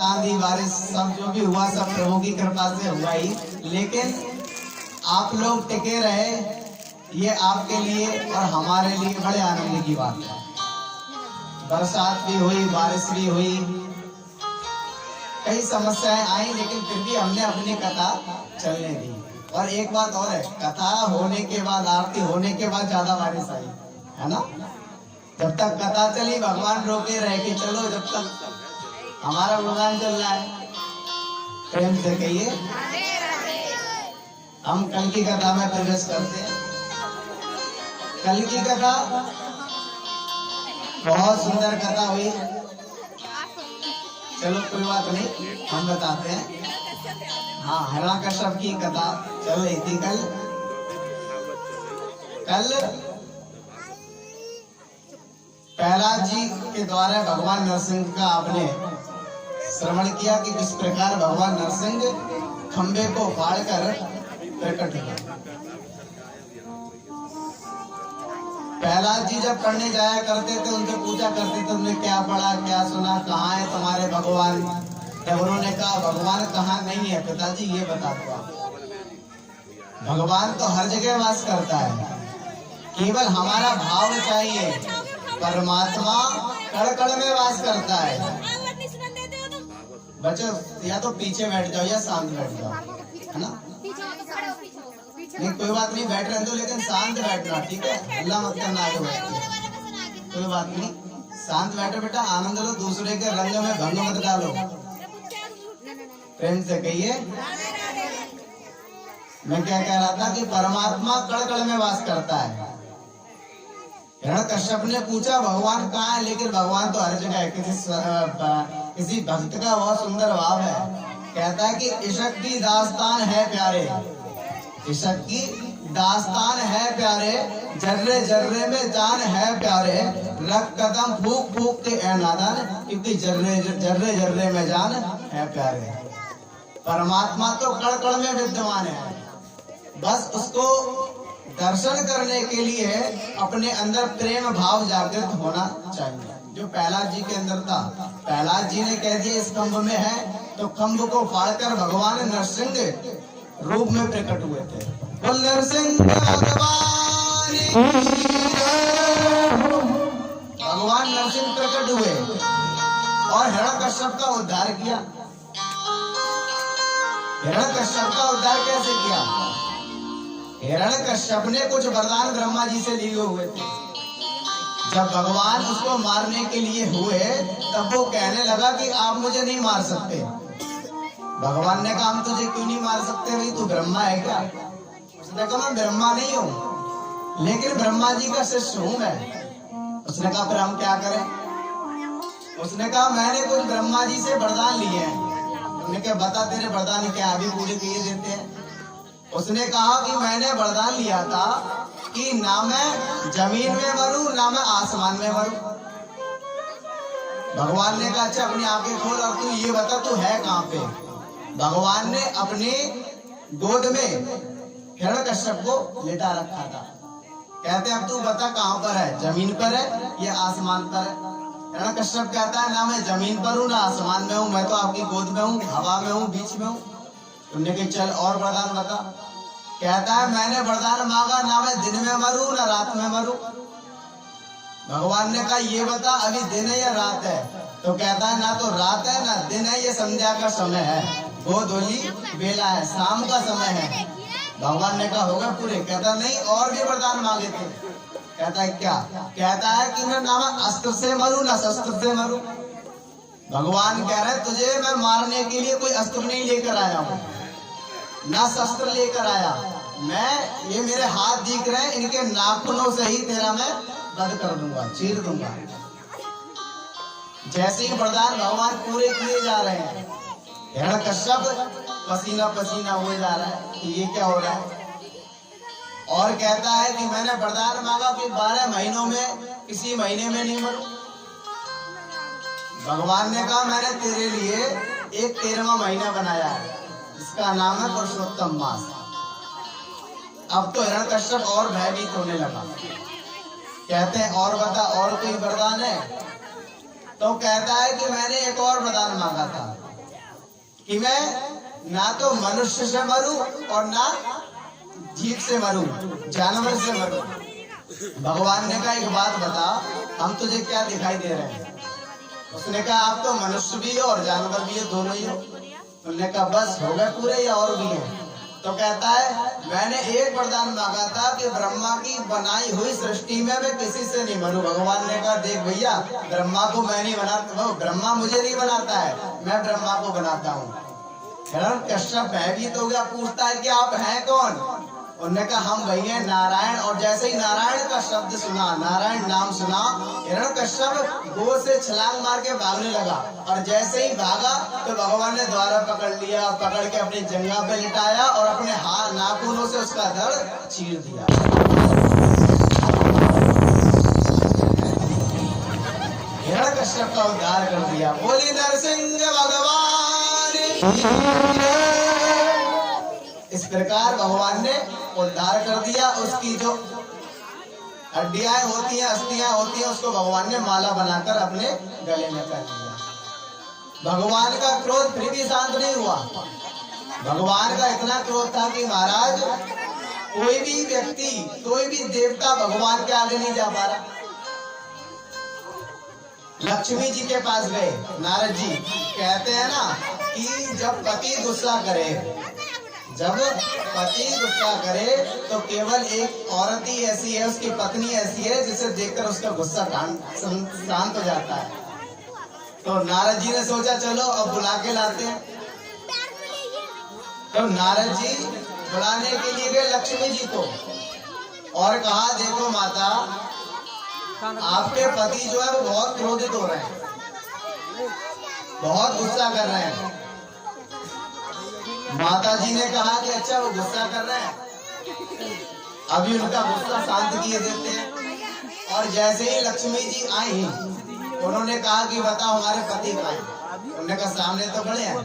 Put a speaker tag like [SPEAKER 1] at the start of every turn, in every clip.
[SPEAKER 1] आंधी बारिश सब जो भी हुआ सब प्रभु की कृपा से हुआ ही, लेकिन आप लोग टिके रहे, ये आपके लिए और हमारे लिए बड़े आनंद की बात है। बरसात भी हुई, बारिश भी हुई, कई समस्याएं आई, लेकिन फिर भी हमने अपनी कथा चलने दी। और एक बात और है, कथा होने के बाद, आरती होने के बाद ज्यादा बारिश आई, है ना। जब तक कथा चली भगवान रोके रहे कि चलो, जब तक हमारा गुणगान चल रहा है। प्रेम से कहिए। हम कल की कथा में प्रवेश करते हैं। कल की कथा बहुत सुंदर कथा हुई। चलो कोई बात नहीं, हम बताते हैं। हाँ, हिरण्यकश्यप की कथा चल रही थी कल। प्रहलाद जी के द्वारा भगवान नरसिंह का आपने श्रवण किया कि किस प्रकार भगवान नरसिंह खंबे को फाड़कर प्रकट हुए। प्रहलाद जी जब पढ़ने जाया करते थे, उनसे पूछा करते थे तुमने क्या पढ़ा, क्या सुना, कहाँ है तुम्हारे भगवान। जब उन्होंने कहा भगवान कहाँ नहीं है, पिताजी ये बता दो आप। भगवान तो हर जगह वास करता है, केवल हमारा भाव चाहिए। परमात्मा कण कण में वास करता है। बच्चों या तो पीछे बैठ जाओ या शांत बैठ जाओ, है ना। नहीं कोई बात नहीं, बैठ रहे तो, लेकिन शांत बैठना, ठीक है। अल्लाह मत करना आगे बैठ के, कोई बात नहीं, शांत बैठो बेटा, आनंद लो, दूसरे के रंग में भंग मत डालो। प्रेम से कहिए। मैं क्या कह रहा था कि परमात्मा कण कण में वास करता है। हिरण्यकश्यप ने पूछा भगवान कहाँ है, लेकिन भगवान तो हर जगह है। किसी भक्त का बहुत सुंदर भाव है, कहता है कि इश्क की दास्तान है प्यारे, इश्क की दास्तान है प्यारे, जर्रे जर्रे में जान है प्यारे, रख कदम फूक फूक के ए नादान, क्योंकि जर्रे जर्रे जर्रे में जान है प्यारे। परमात्मा तो कण कण में विद्यमान है, बस उसको दर्शन करने के लिए अपने अंदर प्रेम भाव जागृत होना चाहिए, जो प्रहलाद जी के अंदर था। प्रहलाद जी ने कह दिया इस खंभ में है, तो खंभ को फाड़कर भगवान नरसिंह रूप में प्रकट हुए थे। बोल नरसिंह भगवान नरसिंह प्रकट हुए और हिरण्यकश्यप का उद्धार किया। हिरण्यकश्यप का उद्धार कैसे किया? हिरण्यकश्यप ने कुछ वरदान ब्रह्मा जी से लिए हुए थे। जब भगवान उसको मारने के लिए हुए, तब वो कहने लगा कि आप मुझे नहीं मार सकते। भगवान ने कहा हम तुझे क्यों नहीं मार सकते, भाई तू ब्रह्मा है क्या? उसने कहा मैं ब्रह्मा नहीं हूँ, लेकिन ब्रह्मा जी का शिष्य हूँ मैं। उसने कहा फिर हम क्या करें? उसने कहा मैंने कुछ ब्रह्मा जी से वरदान लिए हैं। उन्होंने कहा बता तेरे वरदान क्या, अभी पूरे किए देते हैं। उसने कहा कि मैंने वरदान लिया था कि ना मैं जमीन में मरूं ना मैं आसमान में मरूं। भगवान ने कहा अच्छा अपनी आंखें खोल और तू ये बता तू है कहाँ पे। भगवान ने अपने गोद में हिरण्यकश्यप को लेटा रखा था। कहते अब तू बता कहाँ पर है, जमीन पर है या आसमान पर है? हिरण्यकश्यप कहता है ना मैं जमीन पर हूँ ना आसमान में हूँ, मैं तो आपकी गोद में हूँ, हवा में हूँ, बीच में हूँ। तुमने कहा चल और वरदान बता। कहता है मैंने वरदान मांगा ना मैं दिन में मरूं ना रात में मरूं। भगवान ने कहा ये बता अभी दिन है या रात है? तो कहता है ना तो रात है ना दिन है, ये संध्या का समय है, गोधूली बेला है, शाम का समय है। भगवान ने कहा होगा पूरे? कहता नहीं और भी वरदान मांगे थे। कहता है क्या? कहता है कि मैं ना मैं अस्त्र से मरूं ना शस्त्र से मरूं। भगवान कह रहे तुझे मैं मारने के लिए कोई अस्त्र नहीं लेकर आया हूँ ना शस्त्र लेकर आया, मैं ये मेरे हाथ दिख रहे हैं, इनके नाखूनों से ही तेरा मैं वध कर दूंगा, चीर दूंगा। जैसे ही वरदान भगवान पूरे किए जा रहे हैं, हिरण्यकश्यप पसीना पसीना हुए जा रहा है कि ये क्या हो रहा है। और कहता है कि मैंने वरदान मांगा कि 12 महीनों में किसी महीने में नहीं मरूं। भगवान ने कहा मैंने तेरे लिए एक 13वां महीना बनाया है, इसका नाम है पुरुषोत्तम मास। अब तो हिरण्यकश्यप और भयभीत होने लगा। कहते हैं और बता और कोई वरदान है? तो कहता है कि मैंने एक और वरदान मांगा था कि मैं ना तो मनुष्य से मरूं और ना जीव से मरूं, जानवर से मरूं। भगवान ने कहा एक बात बता, हम तुझे क्या दिखाई दे रहे हैं? उसने कहा आप तो मनुष्य भी हो और जानवर भी हो, दोनों ही हो। उन्होंने कहा बस हो गए पूरे या और भी हैं? तो कहता है मैंने एक वरदान मांगा था कि ब्रह्मा की बनाई हुई सृष्टि में मैं किसी से नहीं मरूं। भगवान ने कहा देख भैया, ब्रह्मा को मैं नहीं बनाता, ब्रह्मा मुझे नहीं बनाता है, मैं ब्रह्मा को बनाता हूँ। हिरण्यकश्यप भयभीत हो गया, पूछता है कि आप हैं कौन? उन्होंने कहा हम वही हैं नारायण। और जैसे ही नारायण का शब्द सुना, नारायण नाम सुना, हिरण्यकश्यप गो से छलांग मार के भागने लगा। और जैसे ही भागा तो भगवान ने द्वारा पकड़ लिया, पकड़ के अपनी जंघा पे लिटाया और अपने हाथ नाखूनों से उसका धड़ चीर दिया। हिरण्यकश्यप का उद्धार कर दिया। बोली नरसिंह भगवान। इस प्रकार भगवान ने उद्धार कर दिया। उसकी जो हड्डियां होती हैं, अस्थियां होती हैं, उसको भगवान ने माला बनाकर अपने गले में कर दिया। भगवान का क्रोध फिर भी शांत नहीं हुआ। भगवान का इतना क्रोध था कि महाराज कोई भी व्यक्ति, कोई भी देवता भगवान के आगे नहीं जा पा रहा। लक्ष्मी जी के पास गए नारद जी। कहते हैं ना कि जब पति गुस्सा करे, जब पति गुस्सा करे तो केवल एक औरत ही ऐसी है, उसकी पत्नी ऐसी है जिसे देखकर उसका गुस्सा शांत हो जाता है। तो नारद जी ने सोचा चलो अब बुला के लाते हैं। तो नारद जी बुलाने के लिए गए लक्ष्मी जी को और कहा देखो माता, आपके पति जो है वो बहुत क्रोधित हो रहे हैं, बहुत गुस्सा कर रहे हैं। माता जी ने कहा कि अच्छा वो गुस्सा कर रहे हैं, अभी उनका गुस्सा शांत किए देते हैं। और जैसे ही लक्ष्मी जी आई, उन्होंने कहा कि बताओ हमारे पति कहाँ हैं? उन्होंने कहा सामने तो खड़े हैं।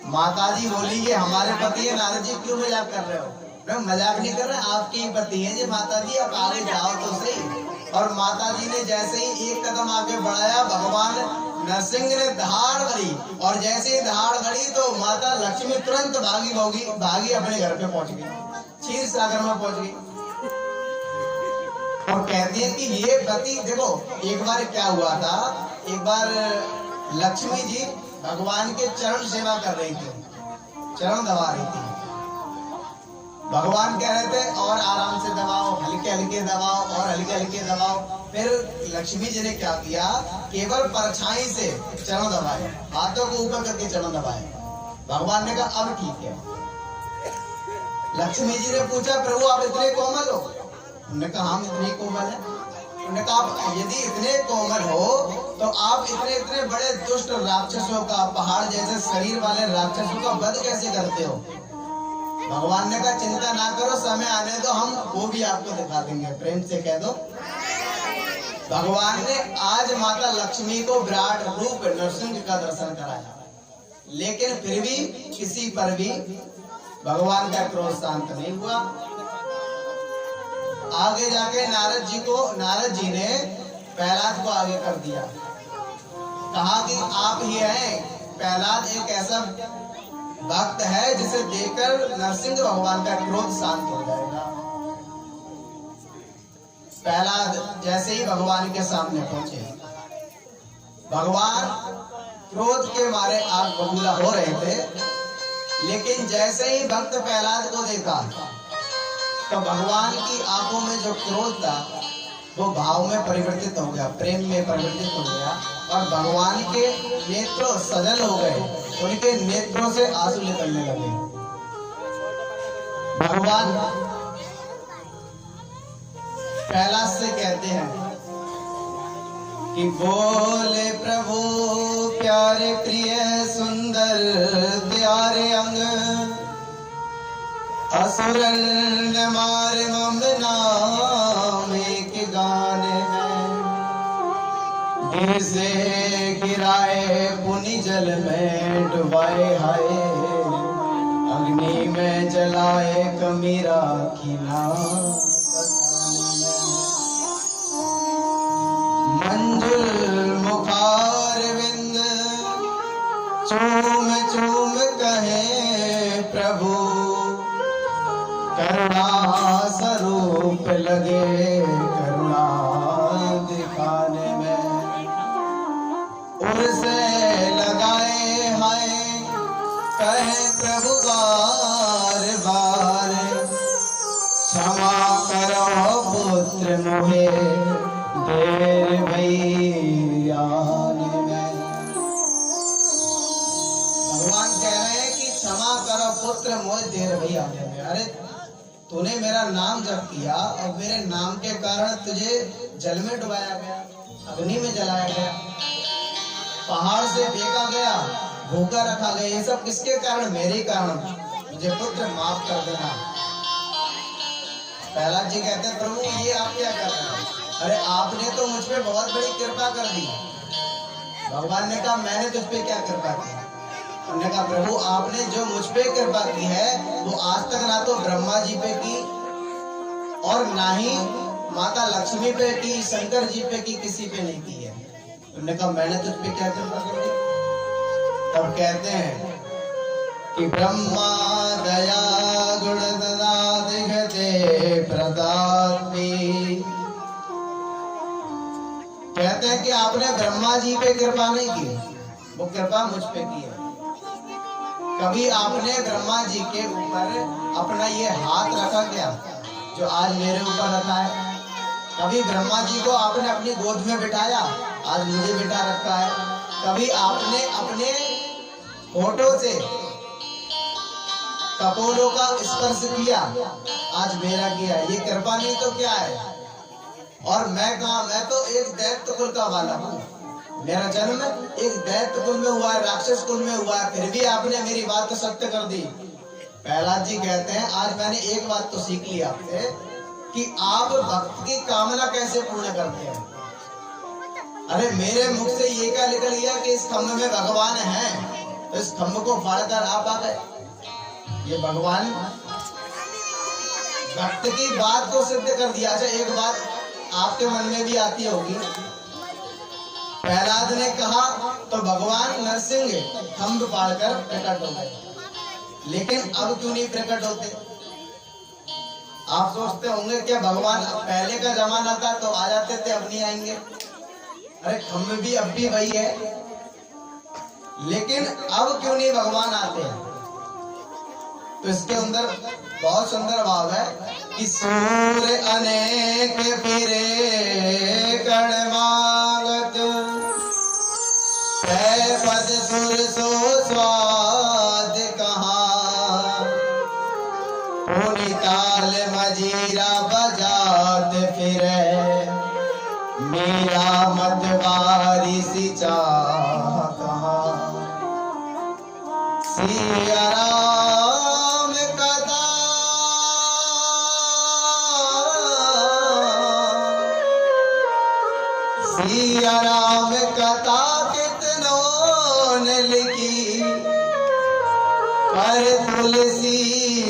[SPEAKER 1] माता जी बोली ये हमारे पति है। नारद जी क्यों मजाक कर रहे हो? मैं मजाक नहीं कर रहे, आपके ही पति है जी। माता जी आप आगे जाओ तो सही। और माता जी ने जैसे ही एक कदम आगे बढ़ाया, भगवान नरसिंह ने दहाड़ भरी। और जैसे ही दहाड़ भरी तो माता लक्ष्मी तुरंत भागी अपने घर पे पहुंच गई, क्षीर सागर में पहुंच गई। और कहती है कि ये पति देखो, एक बार क्या हुआ था, एक बार लक्ष्मी जी भगवान के चरण सेवा कर रही थी, चरण दबा रही थी। भगवान कह रहे थे और आराम से दबाओ, हल्के हल्के दबाओ और हल्के हल्के दबाओ। फिर लक्ष्मी जी ने क्या किया, केवल परछाई से चरण दबाए, हाथों को ऊपर करके चरण दबाए। भगवान ने कहा अब ठीक है। लक्ष्मी जी ने पूछा प्रभु आप इतने कोमल हो? उन्होंने कहा हम इतने कोमल हैं। उन्होंने कहा यदि इतने कोमल हो तो आप इतने इतने बड़े दुष्ट राक्षसों का, पहाड़ जैसे शरीर वाले राक्षसों का वध कैसे करते हो? भगवान ने कहा चिंता ना करो, समय आने दो, हम वो भी आपको दिखा देंगे। प्रेम से कह दो। भगवान ने आज माता लक्ष्मी को विराट रूप नरसिंह का दर्शन कराया, लेकिन फिर भी किसी पर भी भगवान का क्रोध शांत नहीं हुआ। आगे जाके नारद जी ने प्रहलाद को आगे कर दिया। कहा कि आप ही हैं। प्रहलाद एक ऐसा भक्त है जिसे देखकर नरसिंह भगवान का क्रोध शांत हो जाएगा। प्रहलाद जैसे ही भगवान के सामने पहुंचे, भगवान क्रोध के मारे आग बबूला हो रहे थे, लेकिन जैसे ही भक्त प्रहलाद को देखा तो भगवान की आंखों में जो क्रोध था वो भाव में परिवर्तित हो गया, प्रेम में परिवर्तित हो गया। और भगवान के नेत्र सजल हो गए, उनके नेत्रों से आंसू निकलने लगे। भगवान प्रहलाद से कहते हैं कि बोले प्रभु प्यारे प्रिय सुंदर प्यारे अंग, असुरन ने मारे मम नाम एक गाने में, गिर से गिराए पुनि जल में डुबाए, हाय अग्नि में जलाए कमीरा खिला, मंजुल मुखार विंद चूम चूम कहे प्रभु करुणा स्वरूप लगे करुणा दिखाने में। उनसे लगाए हाय कहे प्रभु बार बार क्षमा करो पुत्र मोहे देर भई आने में। भगवान कह रहे हैं कि क्षमा करो पुत्र मोहे देर भई आने में। अरे तूने मेरा नाम जप किया और मेरे नाम के कारण तुझे जल में डुबाया गया, अग्नि में जलाया गया, पहाड़ से फेंका गया, भूखा रखा गया, ये सब किसके कारण? मेरे कारण। मुझे पुत्र माफ कर देना। प्रहलाद जी कहते हैं प्रभु ये आप क्या कर रहे हैं? अरे आपने तो मुझ पे बहुत बड़ी कृपा कर दी। भगवान ने कहा मैंने तुझ पे क्या कृपा की? उन्होंने कहा प्रभु आपने जो मुझ पे कृपा की है वो आज तक ना तो ब्रह्मा जी पे की और ना ही माता लक्ष्मी पे की, शंकर जी पे की, किसी पे नहीं की है। उन्होंने कहा मैंने तुझ पे क्या कृपा कर दी? तब कहते हैं कि ब्रह्मा दया गुण दिखते प्रतापी। कहते हैं कि आपने ब्रह्मा जी पे कृपा नहीं की, वो कृपा मुझ पे की है। कभी आपने ब्रह्मा जी के ऊपर अपना ये हाथ रखा क्या जो आज मेरे ऊपर रखा है? कभी ब्रह्मा जी को आपने अपनी गोद में बिठाया, आज मुझे बिठा रखा है। कभी आपने अपने होठों से कपोलों का स्पर्श किया, आज मेरा किया। ये कृपा नहीं तो क्या है? और मैं कहा, मैं तो एक दैत्य कुल का वाला हूँ। मेरा जन्म एक दैत्य कुल में हुआ है, राक्षस कुल में हुआ है, फिर भी आपने मेरी बात को सत्य कर दी। प्रहलाद जी कहते हैं आज मैंने एक बात तो सीख ली आपसे कि आप भक्त की कामना कैसे पूर्ण करते हैं। अरे मेरे मुख से ये क्या निकल गया कि इस खम्भ में भगवान है, तो इस खम्भ को फाड़कर आप आ गए। ये भगवान भक्त की बात को सिद्ध कर दिया। अच्छा एक बात आपके मन में भी आती होगी, प्रहलाद ने कहा तो भगवान नरसिंह खम्भ फाड़कर प्रकट हो गए, लेकिन अब क्यों नहीं प्रकट होते? आप सोचते होंगे क्या भगवान पहले का जमाना था तो आ जाते थे, अब नहीं आएंगे? अरे खम्भ भी अब भी वही है, लेकिन अब क्यों नहीं भगवान आते हैं? तो इसके अंदर बहुत सुंदर भाव है कि सूर्य अनेक फिरे कण मांगत पद सुर सो स्वाद कहाँ ताल मजीरा बजात फिरे मेरा मतवारी सी चाह कहाँ सिया राम कथा सिया राम कथा कितनों ने लिखी पर तुलसी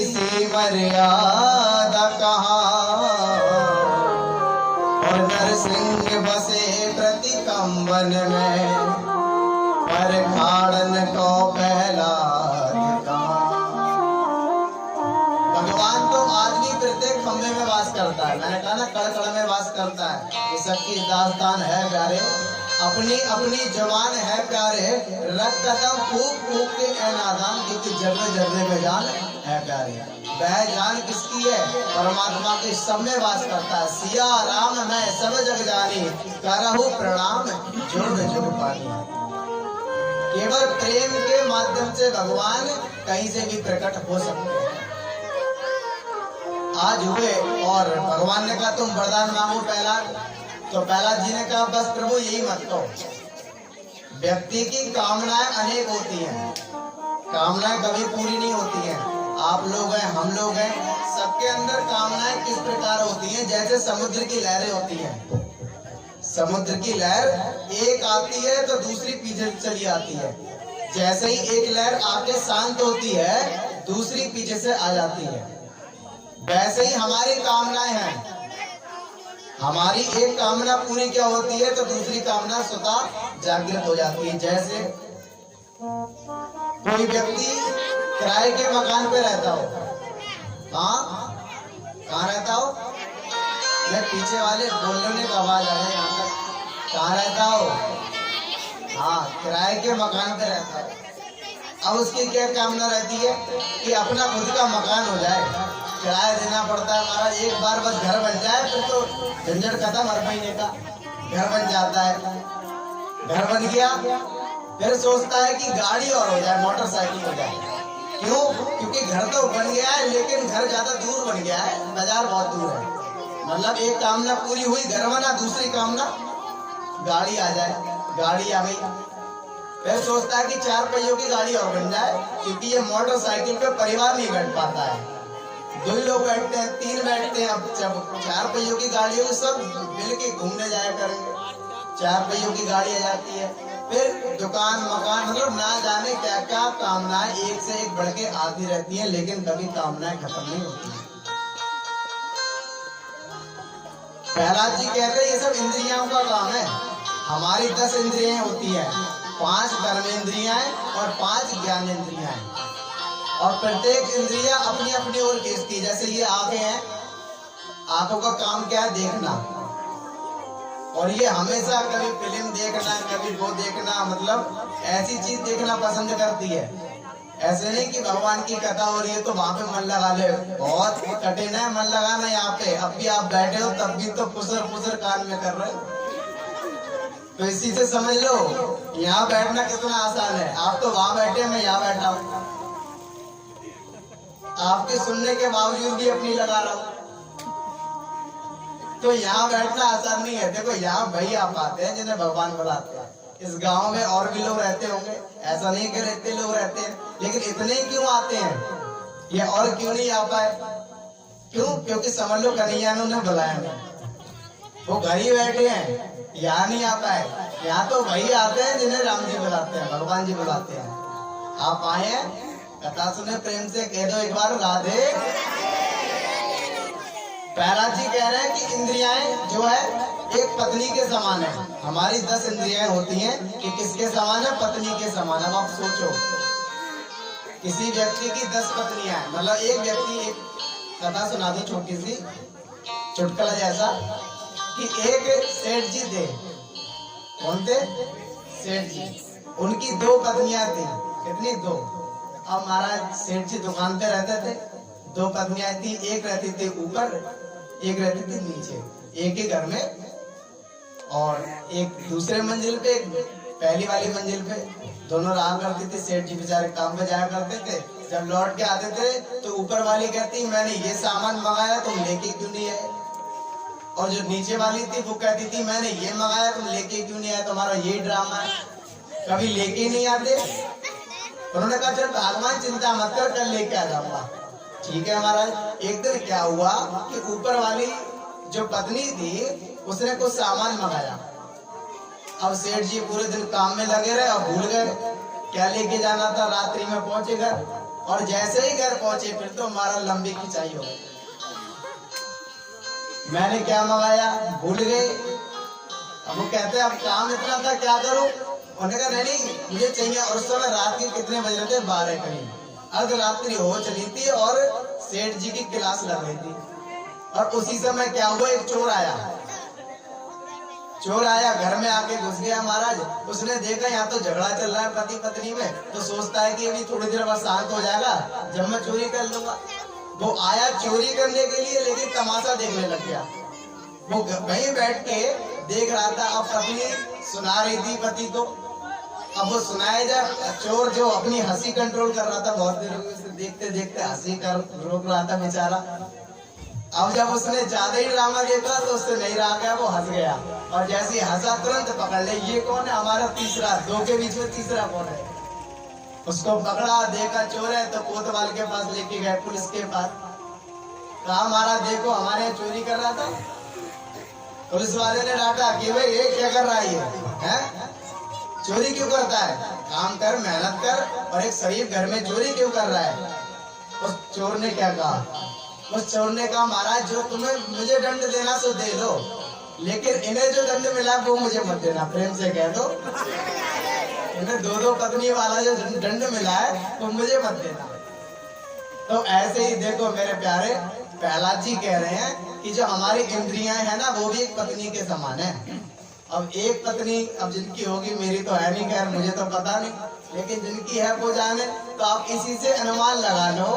[SPEAKER 1] सी मर्यादा कहाँ और नरसिंह बसे प्रति कंबन में पर खाड़न को पहला भगवान तो आज भी प्रत्येक खम्भे में वास करता है। मैंने कहा ना कड़ में वास करता है। ये सबकी दास्तान है प्यारे, अपनी अपनी जवान है प्यारे, रख कदम फूक फूक के नादान क्योंकि जर्रे जर्रे में जान है प्यारे। वह जान किसकी है? परमात्मा के सब में वास करता है। सिया राम मैं सब जग जानी करहु प्रणाम जुग जुग पानी। केवल प्रेम के माध्यम से भगवान कहीं से भी प्रकट हो सकते हैं। आज हुए और भगवान ने कहा तुम वरदान मांगो प्रहलाद, तो प्रहलाद जी ने कहा बस प्रभु यही मत कहो। व्यक्ति की कामनाएं अनेक होती हैं, कामनाएं कभी पूरी नहीं होती हैं। आप लोग हैं, हम लोग हैं, सबके अंदर कामनाएं किस प्रकार होती हैं? जैसे समुद्र की लहरें होती हैं। समुद्र की लहर एक आती है तो दूसरी पीछे चली आती है। जैसे ही एक लहर आके शांत होती है दूसरी पीछे से आ जाती है। वैसे ही हमारी कामनाएं हैं। हमारी एक कामना पूरी क्या होती है तो दूसरी कामना स्वतः जागृत हो जाती है। जैसे कोई व्यक्ति किराए के मकान पे रहता हो, कहाँ रहता हो? मैं पीछे वाले बोलने का आवाज आ रहा है यहाँ तक। कहाँ रहता हो? हाँ, किराए के मकान पे रहता है। अब उसकी क्या कामना रहती है कि अपना खुद का मकान हो जाए। किराया देना पड़ता है महाराज, एक बार बस घर बन जाए फिर तो झंझट खत्म, हर महीने का घर बन जाता है। घर बन गया फिर सोचता है कि गाड़ी और हो जाए, मोटरसाइकिल हो जाए। क्यों? क्योंकि घर तो बन गया है लेकिन घर ज्यादा दूर बन गया है, बाजार बहुत दूर है। मतलब एक कामना पूरी हुई, घर बना, दूसरी कामना गाड़ी आ जाए। गाड़ी आ गई, फिर सोचता है कि 4 पहियों की गाड़ी और बन जाए, क्योंकि ये मोटरसाइकिल पे परिवार नहीं बैठ पाता है। 2 ही लोग बैठते हैं, 3 बैठते हैं। अब जब 4 पहियों की गाड़ी होगी सब मिल के घूमने जाया करेंगे। 4 पहियों की गाड़ी आ जाती है, फिर दुकान मकान, मतलब ना जाने क्या क्या कामनाएं एक से एक बढ़ के आती रहती हैं, लेकिन कभी कामनाएं खत्म नहीं होती। प्रहलाद जी कहते हैं ये सब इंद्रियों का काम है। हमारी 10 इंद्रियां होती है, 5 कर्मेंद्रियां और 5 ज्ञानेंद्रियां, और प्रत्येक इंद्रिया अपनी अपनी ओर खींचती है। जैसे ये आंखें हैं, आंखों का काम क्या है? देखना। और ये हमेशा कभी फिल्म देखना, कभी वो देखना, मतलब ऐसी चीज देखना पसंद करती है। ऐसे नहीं कि भगवान की कथा हो रही है तो वहां पे मन लगा ले, बहुत कठिन है मन लगाना यहाँ पे। अब भी आप बैठे हो तब भी तो पुसर पुसर कान में कर रहे हो, तो इसी से समझ लो यहाँ बैठना कितना आसान है। आप तो वहां बैठे, मैं यहाँ बैठा हूँ, आपके सुनने के बावजूद भी अपनी लगा रहा हूँ। तो यहाँ बैठना आसान नहीं है। देखो यहाँ भाई आप आते हैं जिन्हें भगवान बुलाते हैं। इस गांव में और भी लोग रहते होंगे, ऐसा नहीं कि रहते लोग रहते हैं, लेकिन इतने क्यों आते हैं? ये और क्यों नहीं आ पाए? क्यों? क्योंकि समझ लो कन्हैया ने उन्हें बुलाया नहीं, वो घर ही बैठे हैं, यहाँ नहीं आ पाए। यहाँ तो वही आते हैं जिन्हें राम जी बुलाते हैं, भगवान जी बुलाते हैं। आप आए हैं, कथा सुने, प्रेम से कह दो एक बार राधे। प्रहलाद जी कह रहे हैं कि इंद्रियाएं जो है एक पत्नी के समान है। हमारी 10 इंद्रियां होती हैं कि किसके समान है? पत्नी के समान। अब आप सोचो, किसी व्यक्ति की 10 पत्नियां हैं, मतलब एक व्यक्ति, एक कथा सुना दो छोटी सी चुटकुला जैसा, कि एक सेठ जी थे। कौन थे? सेठ जी। उनकी 2 पत्नियां थी। कितनी? 2। अब महाराज सेठ जी दुकान पे रहते थे, 2 पत्नियां थी, एक रहती थी ऊपर, एक रहती थी नीचे, एक ही घर में। और एक दूसरे मंजिल पे, एक पहली वाली मंजिल पे, दोनों रहा करती थी। सेठ जी बेचारे काम पे जाया करते थे, जब लौट के आते थे तो ऊपर वाली कहती मैंने ये सामान मंगाया तुम लेके क्यों नहीं आए, और जो नीचे वाली थी वो कहती थी मैंने ये मंगाया तुम लेके क्यों नहीं आए, तुम्हारा यही ड्रामा है, कभी लेके नहीं आते। उन्होंने कहा चल भगवान चिंता मत कर, कल लेके आ जाऊंगा। ठीक है महाराज। एक दिन क्या हुआ कि ऊपर वाली जो पत्नी थी उसने कुछ सामान मंगाया। अब सेठ जी पूरे दिन काम में लगे रहे और भूल गए क्या लेके जाना था। रात्रि में पहुंचे घर, और जैसे ही घर पहुंचे फिर तो हमारा लंबी खिंचाई हो गई। मैंने क्या मंगाया भूल गए। अब वो कहते अब काम इतना था क्या करूं। उन्होंने कहा नहीं मुझे चाहिए। और उस समय रात के कितने बज रहे थे? 12 करीब, अर्धरात्रि हो चली थी और सेठ जी की क्लास लग रही थी। और उसी समय क्या हुआ, एक चोर आया। चोर आया, घर में आके घुस गया महाराज। उसने देखा यहाँ तो झगड़ा चल रहा है पति पत्नी में, तो सोचता है कि अभी थोड़ी देर बाद शांत हो जाएगा जब मैं चोरी कर लूंगा। वो आया चोरी करने के लिए, लेकिन तमाशा देखने लग गया। वो वहीं बैठ के देख रहा था। अब पत्नी सुना रही थी पति को। अब वो सुनाया जाए, चोर जो अपनी हंसी कंट्रोल कर रहा था, बहुत देर से देखते देखते हंसी कर रोक रहा था बेचारा। अब जब उसने ज्यादा ही ड्रामा देखा तो उससे नहीं रहा गया, वो हंस गया। और जैसे हंसा तुरंत पकड़ ले, ये कौन है? हमारा तीसरा, 2 के बीच में तीसरा कौन है? उसको पकड़ा, देखा चोर है तो कोतवाल के पास लेके गए, पुलिस के पास। कहा महाराज देखो हमारे यहाँ चोरी कर रहा था। पुलिस वाले ने डांटा कि भाई ये क्या कर रहा है? चोरी क्यों करता है? काम कर, मेहनत कर, और एक शरीफ घर में चोरी क्यों कर रहा है? उस चोर ने क्या कहा? उस चोर ने कहा महाराज जो तुम्हें मुझे दंड देना सो दे दो, लेकिन इन्हें जो दंड मिला वो मुझे मत देना। प्रेम से कह दो उन्हें दो दो पत्नी वाला जो दंड मिला है वो मुझे मत देना। तो ऐसे ही देखो मेरे प्यारे, प्रहलाद जी कह रहे हैं कि जो हमारी इंद्रियां है ना वो भी एक पत्नी के समान है। अब एक पत्नी अब जिनकी होगी, मेरी तो है नहीं, खैर मुझे तो पता नहीं, लेकिन जिनकी है वो जाने। तो आप इसी से अनुमान लगा लो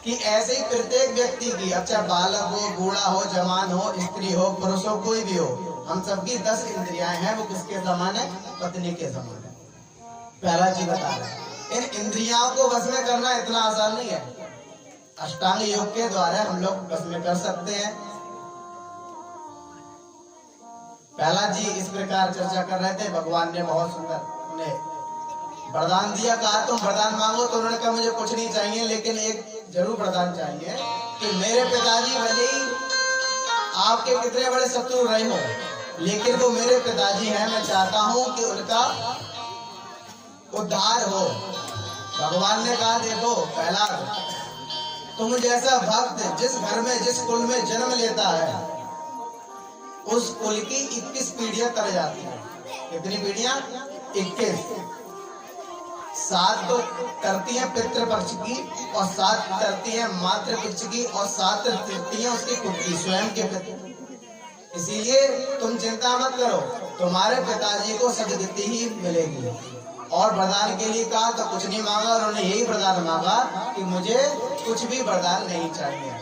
[SPEAKER 1] कि ऐसे ही प्रत्येक व्यक्ति की, अच्छा बालक हो, बूढ़ा हो, जवान हो, स्त्री हो, पुरुष हो, कोई भी हो, हम सबकी 10 इंद्रियां हैं, वो किसके समान है? पत्नी के समान है। प्रहलाद जी बता रहे हैं इन इंद्रियाओं को वश में करना इतना आसान नहीं है। अष्टांग योग के द्वारा हम लोग वश में कर सकते हैं। प्रहलाद जी इस प्रकार चर्चा कर रहे थे। भगवान ने बहुत सुंदर उन्हें वरदान दिया। कहा तुम वरदान मांगो, तो उन्होंने कहा मुझे कुछ नहीं चाहिए, लेकिन एक जरूर वरदान चाहिए कि मेरे पिताजी भले ही आपके कितने बड़े शत्रु रहे हो, लेकिन वो मेरे पिताजी हैं, मैं चाहता हूं कि उनका उद्धार हो। भगवान ने कहा देखो प्रहलाद, तुम जैसा भक्त जिस घर में, जिस कुल में जन्म लेता है, उस कुल की 21 पीढ़ियां तर जाती है। कितनी पीढ़ियां? 21। 7 तो तरती है पितृपक्ष की, और 7 तरती है मातृपक्ष की, और 7 तरती है उसकी खुद की, स्वयं के पितृ। इसीलिए तुम चिंता मत करो, तुम्हारे पिताजी को सदगति ही मिलेगी। और वरदान के लिए कहा तो कुछ नहीं मांगा, और उन्होंने यही वरदान मांगा कि मुझे कुछ भी वरदान नहीं चाहिए।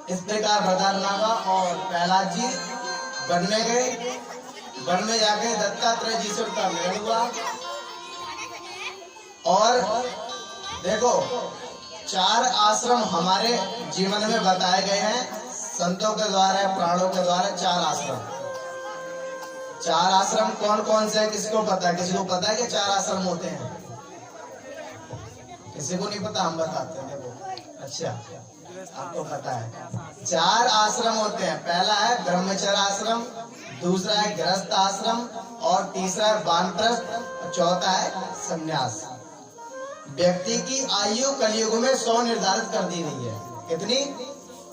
[SPEAKER 1] इस प्रकार वरदान मांगा और प्रहलाद जी वन में गए। वन में जाके दत्तात्रेय जी से उनका मिलन हुआ। और देखो 4 आश्रम हमारे जीवन में बताए गए हैं संतों के द्वारा, प्राणों के द्वारा। 4 आश्रम। 4 आश्रम कौन कौन से? किसको पता है? किसी को पता है कि 4 आश्रम होते हैं? किसी को नहीं पता, हम बताते हैं। देखो अच्छा आपको पता है 4 आश्रम होते हैं। पहला है ब्रह्मचर्य आश्रम, दूसरा है गृहस्थ आश्रम, और तीसरा है वानप्रस्थ, चौथा है संन्यास। व्यक्ति की आयु कलयुग में 100 निर्धारित कर दी गई है। कितनी?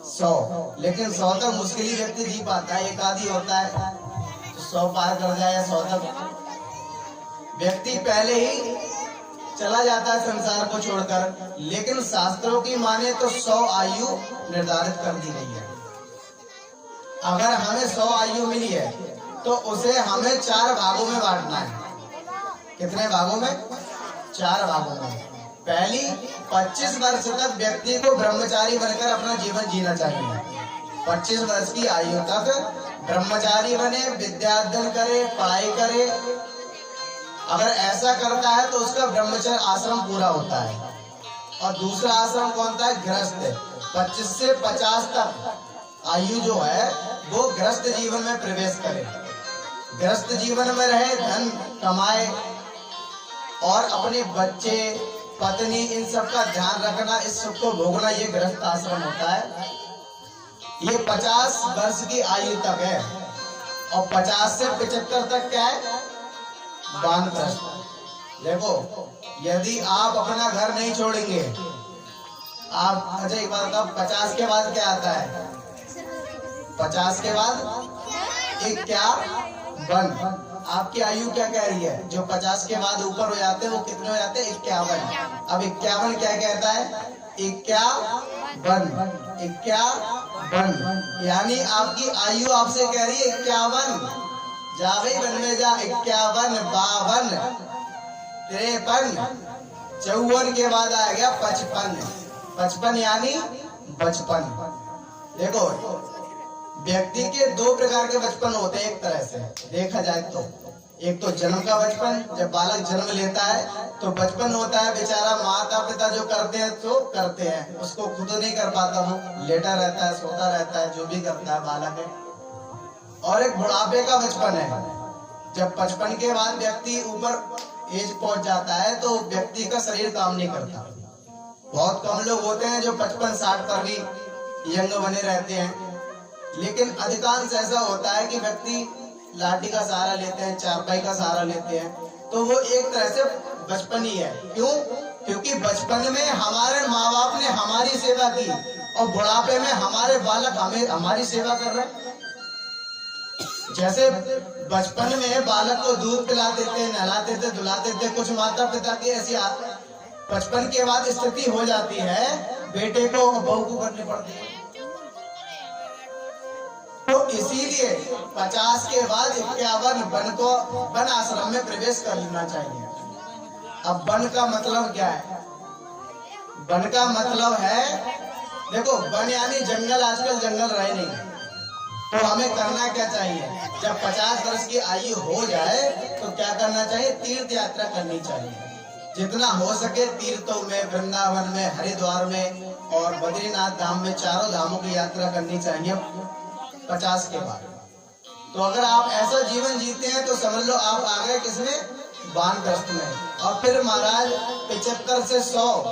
[SPEAKER 1] 100। लेकिन 100 तक मुश्किल ही व्यक्ति जी पाता है, एक आदि होता है 100 पार कर जाए या 100 तक व्यक्ति पहले ही चला जाता है संसार को छोड़कर। लेकिन शास्त्रों की माने तो 100 आयु निर्धारित कर दी गई है। अगर हमें 100 आयु मिली है तो उसे हमें 4 भागों में बांटना है। कितने भागों में? 4 भागों में। पहली 25 वर्ष तक व्यक्ति को ब्रह्मचारी बनकर अपना जीवन जीना चाहिए। 25 वर्ष की आयु तक ब्रह्मचारी बने, विद्या अध्ययन करे, पढ़ाई करे। अगर ऐसा करता है तो उसका ब्रह्मचर्य आश्रम पूरा होता है। और दूसरा आश्रम कौन सा है? गृहस्थ। 25 से 50 तक आयु जो है वो गृहस्थ जीवन में प्रवेश करे, गृहस्थ जीवन में रहे, धन कमाए और अपने बच्चे, पत्नी, इन सब का ध्यान रखना, इस सब को भोगना, ये गृहस्थ आश्रम होता है। ये 50 वर्ष की आयु तक है। और 50 से 75 तक क्या है? वानप्रस्थ। देखो यदि आप अपना घर नहीं छोड़ेंगे, आप अच्छा एक बात बताओ, 50 के बाद क्या आता है? 50 के बाद 51। आपकी आयु क्या कह रही है? जो 50 के बाद ऊपर हो जाते हैं वो कितने हो जाते हैं? 51। अब 51 क्या कहता है? 51। यानी आपकी आयु आपसे कह रही है 51। जा भाई वन में जा। 51, 52, 53, 54 के बाद आ गया 55। 55 यानी बचपन। देखो व्यक्ति के 2 प्रकार के बचपन होते हैं। एक तरह से देखा जाए तो एक तो जन्म का बचपन, जब बालक जन्म लेता है तो बचपन होता है, बेचारा माता पिता जो करते हैं तो करते हैं, उसको खुद नहीं कर पाता, वो लेटा रहता है, सोता रहता है, जो भी करता है बालक है। और एक बुढ़ापे का बचपन है, जब 55 के बाद व्यक्ति ऊपर एज पहुंच जाता है तो व्यक्ति का शरीर काम नहीं करता। बहुत कम लोग होते हैं जो 55-60 पर भी यंग बने रहते हैं, लेकिन अधिकांश ऐसा होता है कि व्यक्ति लाठी का सहारा लेते हैं, चारपाई का सहारा लेते हैं। तो वो एक तरह से बचपन ही है। क्यों? क्योंकि बचपन में हमारे माँ बाप ने हमारी सेवा की और बुढ़ापे में हमारे बालक हमारी सेवा कर रहे हैं। जैसे बचपन में बालक को दूध पिलाते थे, नहलाते थे, धुलाते थे, कुछ माता पिता की ऐसी बचपन के बाद स्थिति हो जाती है, बेटे को बहू को करनी पड़ती है। तो इसीलिए 50 के बाद 51 वन आश्रम में प्रवेश कर लेना चाहिए। अब वन का मतलब क्या है? वन का मतलब है, देखो वन यानी जंगल, आजकल जंगल रहे नहीं। तो हमें करना क्या चाहिए? जब 50 वर्ष की आयु हो जाए तो क्या करना चाहिए? तीर्थ यात्रा करनी चाहिए। जितना हो सके तीर्थों में, वृंदावन में, हरिद्वार में और बद्रीनाथ धाम में, चारों धामों की यात्रा करनी चाहिए 50 के बाद। तो अगर आप ऐसा जीवन जीते हैं तो समझ लो आप आ गए किसमें? वानप्रस्थ में। और फिर महाराज 75 से 100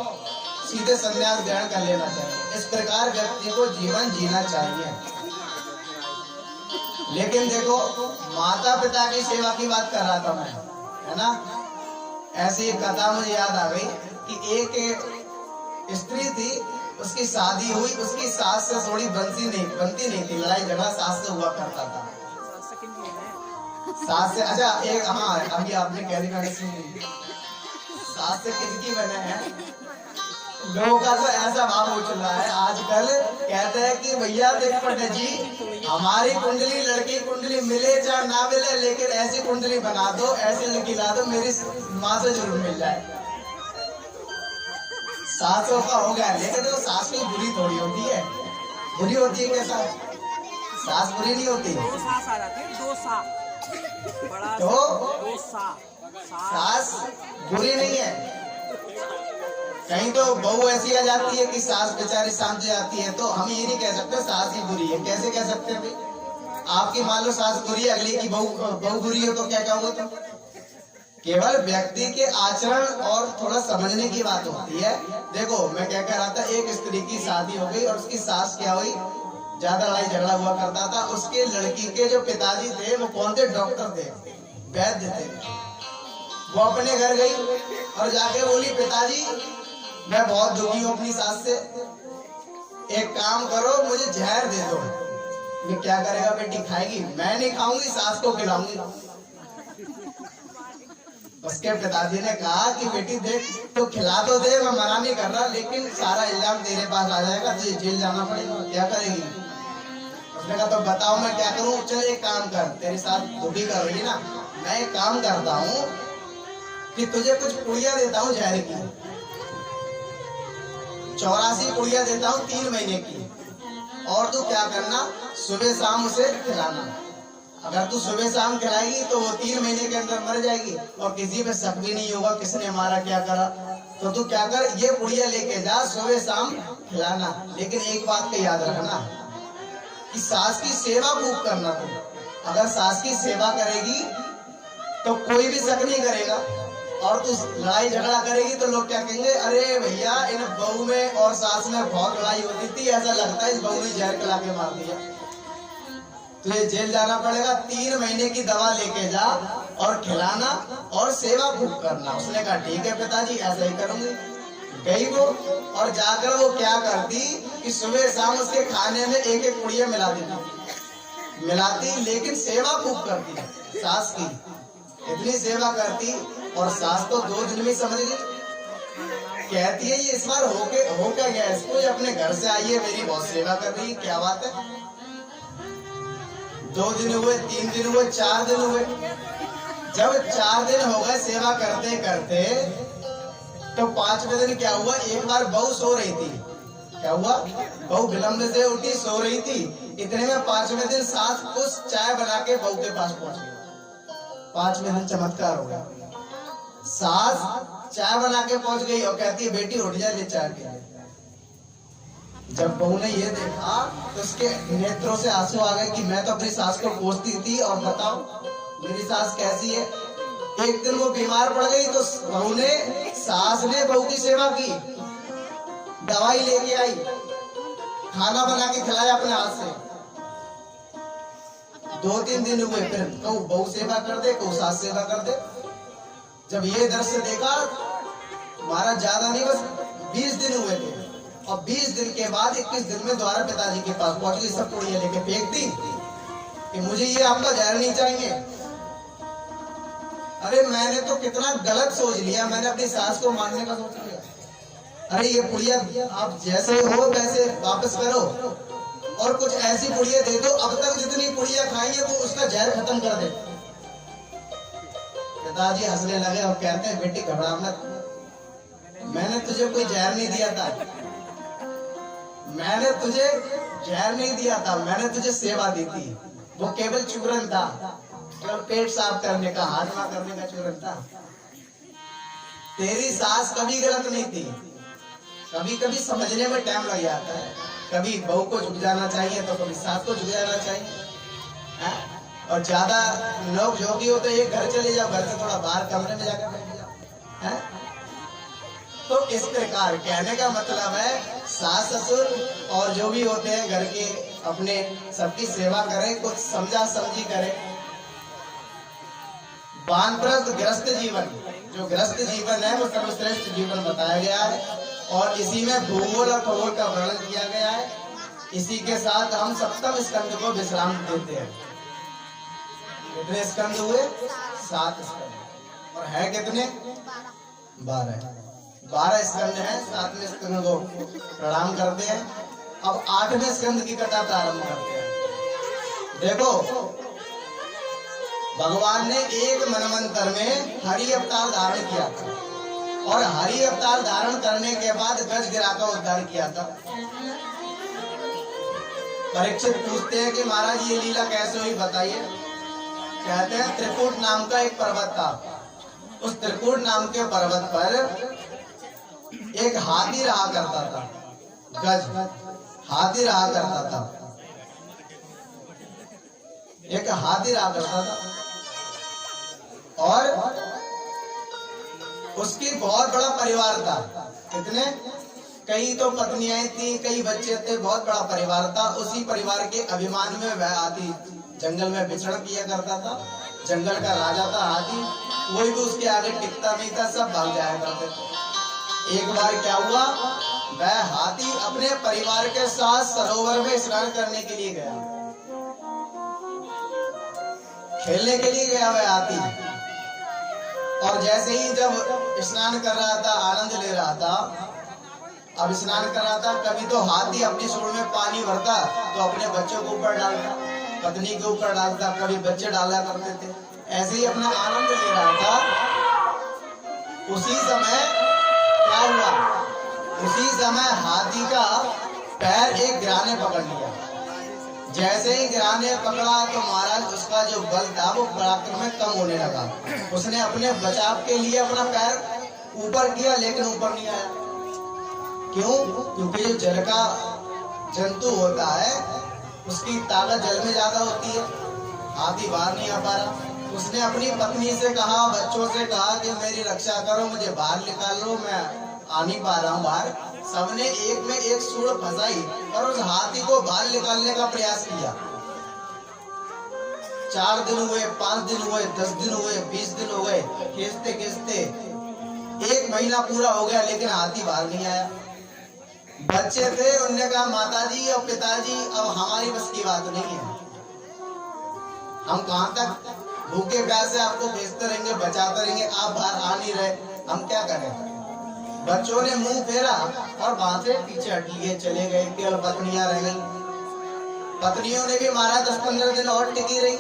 [SPEAKER 1] सीधे संन्यास ग्रहण कर लेना चाहिए। इस प्रकार व्यक्ति को जीवन जीना चाहिए। लेकिन देखो, माता पिता की सेवा की बात कर रहा था मैं, है ना? ऐसी एक कथा मुझे याद आ गई कि एक स्त्री थी, उसकी शादी हुई, उसकी सास से थोड़ी बनती नहीं थी, लड़ाई झगड़ा सास से हुआ करता था। सास से, अच्छा एक, हाँ अभी आपने कह दी, सास से किसकी बने हैं? लोगों का तो ऐसा भाव हो चल रहा है आजकल, कहते हैं कि भैया देख पंडित जी, हमारी कुंडली, लड़की कुंडली मिले चाहे ना मिले, लेकिन ऐसी कुंडली बना दो, ऐसी लड़की ला दो, मेरी माँ से जरूर मिल जाए। सासों का हो गया, लेकिन तो सास की बुरी थोड़ी होती है। बुरी होती है कैसा? सास बुरी नहीं होती।
[SPEAKER 2] दो सास आ जाती है, दो सा बड़ा
[SPEAKER 1] तो
[SPEAKER 2] दो
[SPEAKER 1] सास बुरी नहीं है। कहीं तो बहू ऐसी आ जाती है कि सास बेचारी शांत जाती है, तो हम ये नहीं कह सकते सास ही बुरी है। कैसे कह सकते हैं भाई? आपकी मान लो सास बुरी है, अगली की बहू बुरी हो तो क्या कहोगे तुम? केवल व्यक्ति के आचरण और थोड़ा समझने की बात होती है। देखो मैं क्या कह रहा था, एक स्त्री की शादी हो गई और उसकी सास क्या हुई, ज्यादा लड़ाई झगड़ा हुआ करता था। उसके लड़की के जो पिताजी थे वो कौन थे? डॉक्टर थे, वैद्य थे। वो अपने घर गई और जाके बोली, पिताजी मैं बहुत दुखी हूँ अपनी सास से, एक काम करो मुझे जहर दे दो। ये क्या करेगा बेटी? खाएगी? मैं नहीं खाऊंगी, सास को खिलाऊंगी। उसके पिताजी ने कहा कि बेटी देख, तो खिला तो दे, मैं मना नहीं कर रहा, लेकिन सारा इल्जाम तेरे पास आ जाएगा, तुझे जेल जाना पड़ेगा। क्या करेगी? उसने कहा तो बताओ मैं क्या करूं? चल एक काम कर, तेरे साथ दुखी कर रही ना, मैं एक काम करता हूँ कि तुझे कुछ पुड़िया देता हूँ जहर की, 84 पुड़िया देता हूँ 3 महीने की, और तू क्या करना, सुबह शाम उसे खिलाना। अगर तू सुबह शाम खिलाएगी तो वो 3 महीने के अंदर मर जाएगी और किसी पे शक भी नहीं होगा किसने मारा क्या करा। तो तू क्या कर, ये पुड़िया लेके जा, सुबह शाम खिलाना। लेकिन एक बात का याद रखना कि सास की सेवा खूब करना। तुम अगर सास की सेवा करेगी तो कोई भी शक नहीं करेगा, और तू लड़ाई झगड़ा करेगी तो लोग क्या कहेंगे, अरे भैया इन बहू में और सास में बहुत लड़ाई होती थी, ऐसा लगता है इस बहू ने जहर खिला के मार दिया। तुझे जेल जाना पड़ेगा, 3 महीने की दवा लेके जा और खिलाना और सेवा खूब करना। उसने कहा ठीक है पिताजी, ऐसा ही करूंगी। गई वो और जाकर वो क्या करती कि सुबह शाम उसके खाने में एक एक पुड़िया मिलाती, लेकिन सेवा खूब करती सास की, इतनी सेवा करती। और सास तो 2 दिन में समझ गई, कहती है ये इस बार हो क्या गया इसको, ये अपने घर से आई है, मेरी बहुत सेवा कर रही है, क्या बात है। 2 दिन हुए, 3 दिन हुए, 4 दिन हुए। जब 4 दिन हो गए सेवा करते करते, तो 5वें दिन क्या हुआ, एक बार बहू सो रही थी। क्या हुआ, बहू विलंब से उठी, सो रही थी। इतने में 5वें दिन सास कुछ चाय बना के बहू के पास पहुंच गई। 5वें दिन चमत्कार हो गया, सास चाय बना के पहुंच गई और कहती है बेटी उठ जा, ले चाय पी। जब बहू ने ये देखा तो उसके नेत्रों से आंसू आ गए कि मैं तो अपनी सास को कोसती थी और बताओ मेरी सास कैसी है। एक दिन वो बीमार पड़ गई तो बहू ने, सास ने बहू की सेवा की, दवाई लेके आई, खाना बना के खिलाया अपने हाथ से। 2-3 दिन हुए, फिर कहूँ बहू सेवा कर दे, कहूँ सास सेवा कर दे। जब ये दृश्य देखा, हमारा ज्यादा नहीं बस 20 दिन हुए थे, और 20 दिन के बाद 21 दिन में दोबारा पिताजी के पास पहुंच गई, सब पुड़िया लेके फेंक दी। कि मुझे ये आपका जहर नहीं चाहिए। अरे मैंने तो कितना गलत सोच लिया, मैंने अपनी सास को मारने का सोच लिया। अरे ये पुड़िया आप जैसे हो वैसे वापस करो और कुछ ऐसी पुड़िया दे दो, अब तक जितनी पुड़िया खाई है वो उसका जहर खत्म कर दे। पिताजी हंसने लगे और कहते हैं बेटी घबरा मत, मैंने तुझे कोई जहर नहीं दिया था, मैंने तुझे जहर नहीं दिया था, मैंने तुझे सेवा दी थी। वो केवल चूरन था, केवल पेट साफ करने का, हाजमा करने का चूरन था। तेरी सास कभी गलत नहीं थी। कभी कभी समझने में टाइम लग जाता है, कभी बहू को झुक जाना चाहिए तो कभी सास को झुक जाना चाहिए है? और ज्यादा लोग जोगी होते हैं, एक घर चले जाओ, घर से थोड़ा बाहर कमरे में जाकर बैठ जाओ है? तो इस प्रकार कहने का मतलब है सास ससुर और जो भी होते हैं घर के अपने सबकी सेवा करें, कुछ समझा समझी करें। वानप्रस्थ गृहस्थ जीवन, जो गृहस्थ जीवन है वो सर्वश्रेष्ठ जीवन बताया गया है और इसी में भूगोल और खगोल का वर्णन किया गया है। इसी के साथ हम सप्तम स्कंद को विश्राम देते हैं। कितने स्कंद हुए? 7 स्कंद। और है कितने? 12 स्कंद हैं। 7वें स्कंद को प्रणाम करते हैं। अब 8वें स्कंद की कथा प्रारंभ करते हैं। देखो भगवान ने एक मनवंतर में हरि अवतार धारण किया था और हरि अवतार धारण करने के बाद गजगिरा का उद्धार किया था। परीक्षित पूछते हैं कि महाराज ये लीला कैसे हुई बताइए। कहते हैं त्रिकूट नाम का एक पर्वत था, उस त्रिकूट नाम के पर्वत पर एक हाथी रहा करता था। गज हाथी रहा करता था, एक हाथी रहा करता था और उसकी बहुत बड़ा परिवार था। कितने? कई तो पत्नियां थी, कई बच्चे थे, बहुत बड़ा परिवार था। उसी परिवार के अभिमान में वह हाथी जंगल में विचरण किया करता था। जंगल का राजा था हाथी, कोई भी उसके आगे टिकता नहीं था, सब भाग जाया करते थे। एक बार क्या हुआ, वह हाथी अपने परिवार के साथ सरोवर में स्नान करने के लिए गया, खेलने के लिए गया वह हाथी। और जैसे ही जब स्नान कर रहा था, आनंद ले रहा था, अब स्नान कर रहा था, कभी तो हाथी अपनी सूंड में पानी भरता तो अपने बच्चों को ऊपर डालता, पत्नी के ऊपर डालता, कभी बच्चे डाला करते थे। ऐसे ही अपना आनंद ले रहा था। उसी समय क्या हुआ, उसी समय हाथी का पैर एक गिराने पकड़ लिया। जैसे ही गिराने पकड़ा तो महाराज उसका जो बल था वो पराक्रम में कम होने लगा। उसने अपने बचाव के लिए अपना पैर ऊपर किया लेकिन ऊपर नहीं आया। क्यों? क्योंकि जो जल का जंतु होता है उसकी ताकत जल में ज्यादा होती है, हाथी बाहर नहीं आ पा रहा। उसने अपनी पत्नी से कहा, बच्चों से कहा कि मेरी रक्षा करो, मुझे बाहर निकाल लो, मैं आ नहीं पा रहा हूँ बाहर। सबने एक में एक सूंड फंसाई और उस हाथी को बाहर निकालने का प्रयास किया। 4 दिन हुए, 5 दिन हुए, 10 दिन हुए, 20 दिन हो गए, खींचते खींचते 1 महीना पूरा हो गया लेकिन हाथी बाहर नहीं आया। बच्चे थे, उन्होंने कहा माताजी और पिताजी अब हमारी बस की बात नहीं है, हम कहाँ तक भूखे प्यासे आपको भेजते रहेंगे, बचाते रहेंगे, आप बाहर आ नहीं रहे, हम क्या करें। बच्चों ने मुंह फेरा और वहां से पीछे हट लिए, चले गए। केवल पत्नियां रह गई। पत्नियों ने भी मारा, 10-15 दिन और टिकी रही,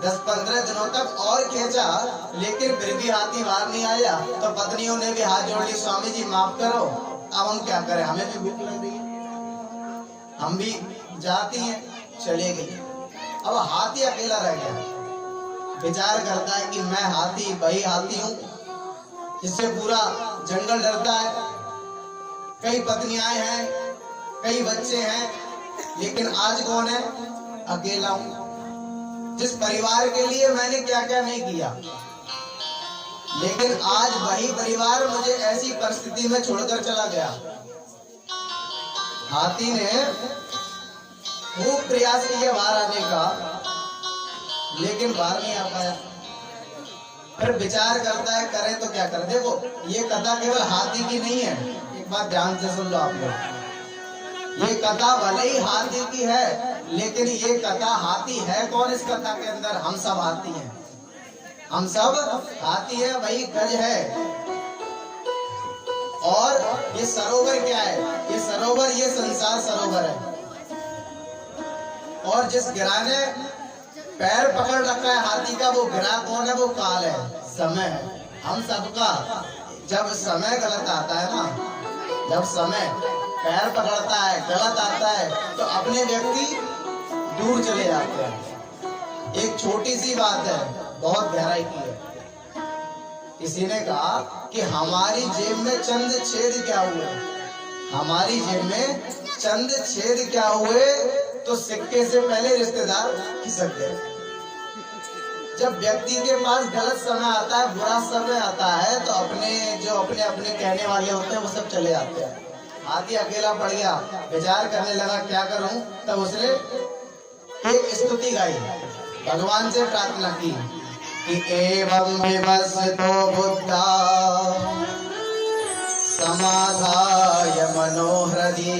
[SPEAKER 1] 10-15 दिनों तक और खींचा लेकिन फिर भी हाथी बाहर नहीं आया। तो पत्नियों ने भी हाथ जोड़ ली, स्वामी जी माफ करो, अब हम क्या करें, हमें भी भूख लग रही है, हम भी जाती हैं। चले गई। अब हाथी अकेला रह गया। विचार करता है कि मैं हाथी, वही हाथी हूँ जिससे पूरा जंगल डरता है। कई पत्नियां हैं, कई बच्चे हैं, लेकिन आज कौन है? अकेला हूं। जिस परिवार के लिए मैंने क्या क्या नहीं किया, लेकिन आज वही परिवार मुझे ऐसी परिस्थिति में छोड़कर चला गया। हाथी ने खूब प्रयास किया बाहर आने का, लेकिन बाहर नहीं आ पाया। फिर विचार करता है करें तो क्या करें। देखो ये कथा केवल हाथी की नहीं है, एक बात ध्यान से सुन लो आप लोग। ये कथा भले ही हाथी की है, लेकिन ये कथा हाथी है कौन इस कथा के अंदर? हम सब हाथी हैं, हम सब हाथी है, वही गज है। और ये सरोवर क्या है? ये सरोवर, ये संसार सरोवर है। और जिस गिरा ने पैर पकड़ रखा है हाथी का, वो गिरा कौन है? वो काल है, समय है। हम सबका जब समय गलत आता है ना, जब समय पैर पकड़ता है, गलत आता है, तो अपने व्यक्ति दूर चले जाते हैं। एक छोटी सी बात है, बहुत गहराई की है। किसी ने कहा कि हमारी जेब में चंद छेद क्या हुए? हमारी जेब में चंद छेद क्या हुए? तो सिक्के से पहले रिश्तेदार खिसक गए। जब व्यक्ति के पास गलत समय आता है, बुरा समय आता है, तो अपने अपने कहने वाले होते हैं वो सब चले जाते हैं। हाथी अकेला पड़ गया, विचार करने लगा क्या करूं, तब उसने एक स्तुति गाई, भगवान से प्रार्थना की कि एवं विवसितो बुद्धा समाधाय मनोहृदि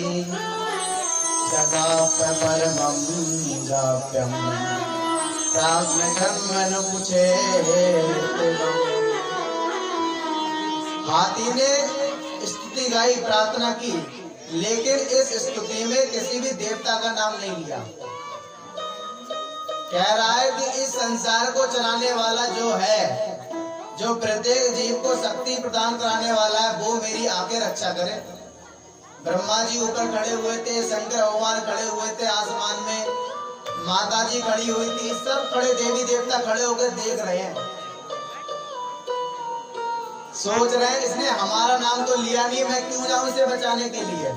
[SPEAKER 1] जगाप्य परमं जाप्यम पूछे। हाथी ने स्तुति गाई, प्रार्थना की, लेकिन इस स्तुति में किसी भी देवता का नाम नहीं लिया। कह रहा है कि इस संसार को चलाने वाला जो है, जो प्रत्येक जीव को शक्ति प्रदान कराने वाला है, वो मेरी आके रक्षा करे। ब्रह्मा जी ऊपर खड़े हुए थे, शंकर भगवान खड़े हुए थे आसमान में, माता जी खड़ी हुई थी, सब खड़े देवी देवता खड़े होकर देख रहे हैं, सोच रहे हैं इसने हमारा नाम तो लिया नहीं, मैं क्यों जाऊं इसे बचाने के लिए?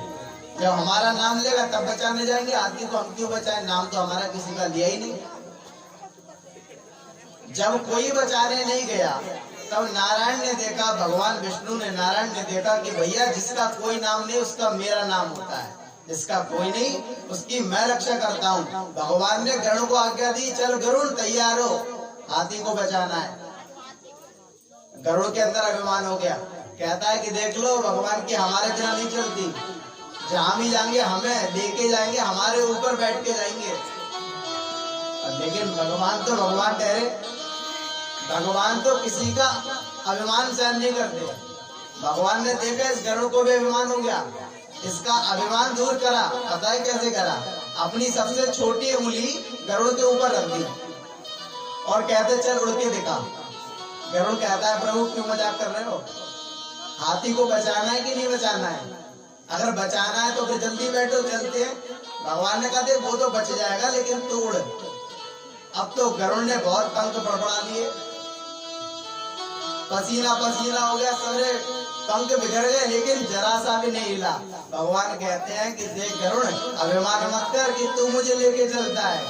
[SPEAKER 1] जब हमारा नाम लेगा तब बचाने जाएंगे, हाथी को हम क्यों बचाएं? नाम तो हमारा किसी का लिया ही नहीं। जब कोई बचाने नहीं गया, तब नारायण ने देखा, भगवान विष्णु ने, नारायण ने देखा कि भैया जिसका कोई नाम नहीं उसका मेरा नाम होता है, जिसका कोई नहीं उसकी मैं रक्षा करता हूँ। भगवान ने गरुड़ को आज्ञा दी, चल गरुड़ तैयार हो, हाथी को बचाना है। गरुड़ के अंदर अभिमान हो गया, कहता है कि देख लो भगवान की हमारे बिना नहीं चलती, जहां भी जाएंगे हमें लेके जाएंगे, हमारे ऊपर बैठ के जाएंगे। लेकिन भगवान तो भगवान ठहरे, भगवान तो किसी का अभिमान सहन नहीं करते। भगवान ने देखा इस गरुड़ को भी अभिमान हो गया, इसका अभिमान दूर करा। पता है कैसे करा? अपनी सबसे छोटी उंगली गरुड़ के ऊपर रख दी और कहते चल उड़ के दिखा। गरुड़ कहता है प्रभु क्यों मजाक कर रहे हो? हाथी को बचाना है कि नहीं बचाना है? अगर बचाना है तो फिर जल्दी बैठो, चलते हैं। भगवान ने कहा देख वो तो बच जाएगा, लेकिन तू उड़। अब तो गरुड़ ने बहुत पंख फड़फड़ा लिए, पसीना पसीना हो गया, सारे पंख बिखर गए, लेकिन जरा सा भी नहीं हिला। भगवान कहते हैं कि देख गरुड़ अभिमान मत कर कि तू मुझे लेके चलता है,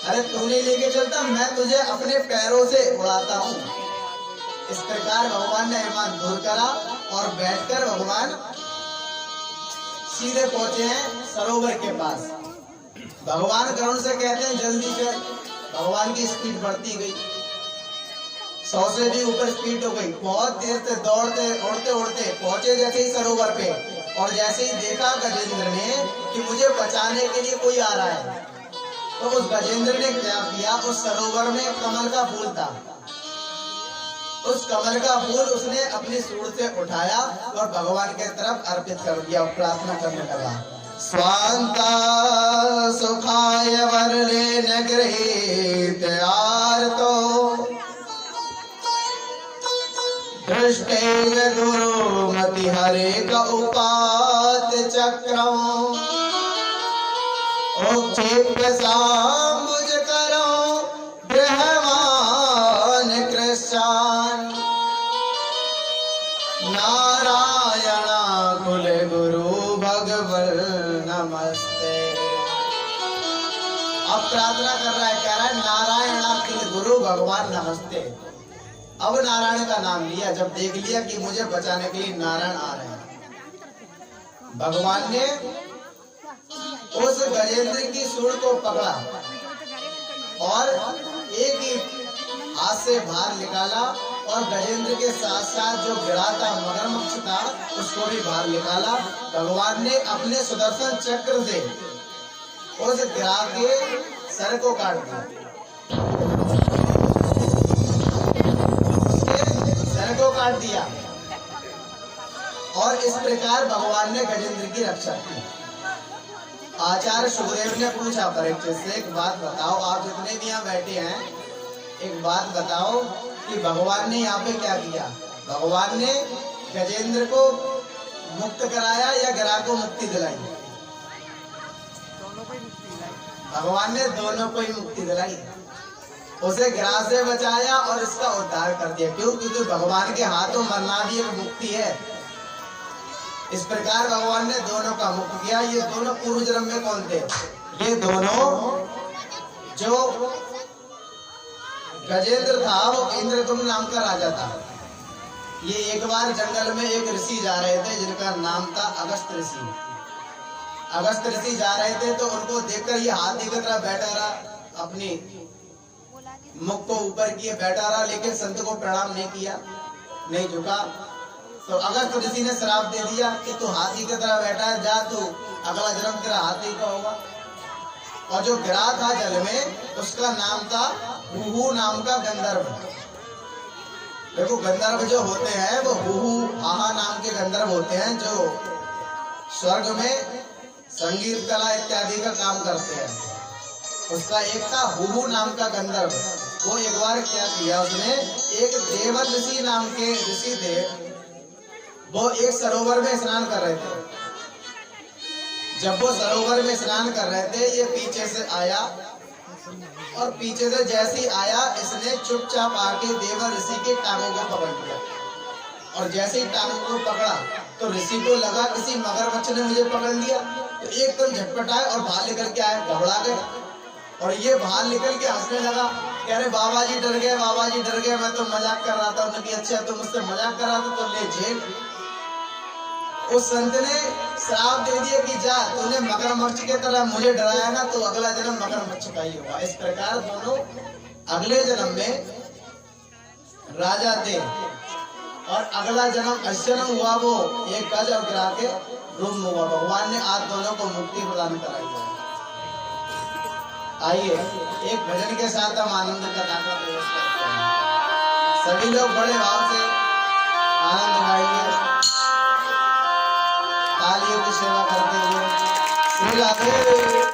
[SPEAKER 1] अरे तू नहीं लेके चलता, मैं तुझे अपने पैरों से उड़ाता हूँ। इस प्रकार भगवान ने अभिमान दूर करा और बैठकर भगवान सीधे पहुंचे हैं सरोवर के पास। भगवान गरुड़ से कहते हैं जल्दी चल। भगवान की स्पीड बढ़ती गई, 100 से भी ऊपर स्पीड हो गई। बहुत देर से दौड़ते उड़ते उड़ते पहुंचे जैसे ही सरोवर पे, और जैसे ही देखा गजेंद्र ने कि मुझे बचाने के लिए कोई आ रहा है, तो उस गजेंद्र ने क्या किया, उस सरोवर में कमल का फूल था, उस कमल का फूल उसने अपनी सूंड से उठाया और भगवान के तरफ अर्पित कर दिया, प्रार्थना करने लगा। स्वांता सुखाय वरले नगृहीत आर्तो दृष्टेन गुरुमति हरे का उपात चक्रम उक्षिप्य साम्बुज करो गृहवान कृष्ण नारायण कुल गुरु भगवल नमस्ते। अब प्रार्थना कर रहा है, कह रहा है नारायण कुल गुरु भगवान नमस्ते। अब नारायण का नाम लिया, जब देख लिया कि मुझे बचाने के लिए नारायण आ रहे हैं। भगवान ने उस गजेंद्र की सूंड को पकड़ा और एक ही हाथ से बाहर निकाला और गजेंद्र के साथ साथ जो गिरा था मगरमच्छ था उसको भी बाहर निकाला। भगवान ने अपने सुदर्शन चक्र से उस गिरा के सर को काट दिया, उसके सर को काट दिया और इस प्रकार भगवान ने गजेंद्र की रक्षा की। आचार्य सुखदेव ने पूछा परीक्षित से, एक बात बताओ, आप जितने भी यहाँ बैठे हैं, एक बात बताओ कि भगवान ने यहाँ पे क्या किया? भगवान ने गजेंद्र को मुक्त कराया या गिरा को मुक्ति दिलाई?
[SPEAKER 2] दोनों को ही मुक्ति दिलाई।
[SPEAKER 1] भगवान ने दोनों को ही मुक्ति दिलाई, उसे गिरा से बचाया और इसका उद्धार कर दिया। क्यों? क्योंकि भगवान के हाथों मरना भी एक मुक्ति है। इस प्रकार भगवान ने दोनों का मुक्त किया। ये दोनों पूर्व जन्म में कौन थे? ये दोनों जो गजेंद्र था वो इंद्रदुम्न नाम का राजा था। ये एक बार जंगल में एक ऋषि जा रहे थे जिनका नाम था अगस्त ऋषि। अगस्त ऋषि जा रहे थे तो उनको देखकर ये हाथी की तरह बैठा रहा, अपनी मुख को ऊपर किए बैठा रहा, लेकिन संत को प्रणाम नहीं किया, नहीं झुका। तो अगस्त ऋषि ने श्राप दे दिया कि तू हाथी की तरह बैठा है, जा तू अगला जन्म तेरा हाथी का होगा। और जो गिरा था जल में उसका नाम था हुहू नाम का गंधर्व। देखो गंधर्व जो होते हैं वो हुहू आहा नाम के गंधर्व होते हैं जो स्वर्ग में संगीत कला इत्यादि का काम करते हैं। उसका एक था हुहू नाम का गंधर्व। वो एक बार क्या किया, उसने एक देवल ऋषि नाम के ऋषि थे, वो एक सरोवर में स्नान कर रहे थे। जब वो सरोवर में स्नान कर रहे थे ये पीछे से आया और पीछे से जैसे ही आया इसने चुपचाप आके देवर ऋषि के टांगों को पकड़ लिया। और जैसे ही टांगों को पकड़ा तो ऋषि को लगा किसी मगरमच्छ ने मुझे पकड़ लिया, तो एकदम झटपटाए और बाहर निकल के आए, घबरा गए और ये बाहर निकल के हंसने लगा, कह रहे बाबा जी डर गए, बाबा जी डर गए, मैं तो मजाक कर रहा था। उन्होंने कहा अच्छा तुम मुझसे मजाक कर रहा था तो ले जेल। उस संत ने श्राप दे दिया कि जा, तूने मगरमच्छ की तरह मुझे डराया ना तो अगला जन्म मगरमच्छ का ही होगा। इस प्रकार दोनों अगले जन्म में राजा थे और अगला जन्म जन्म हुआ वो एक गज और गिरा के रूप में हुआ। भगवान ने आज दोनों को मुक्ति प्रदान कराई है। आइए एक भजन के साथ हम आनंद कथा का प्रवेश करते हैं। सभी लोग बड़े भाव से आनंद गाइए, तालियों की सेवा करते हुए। श्री राधे।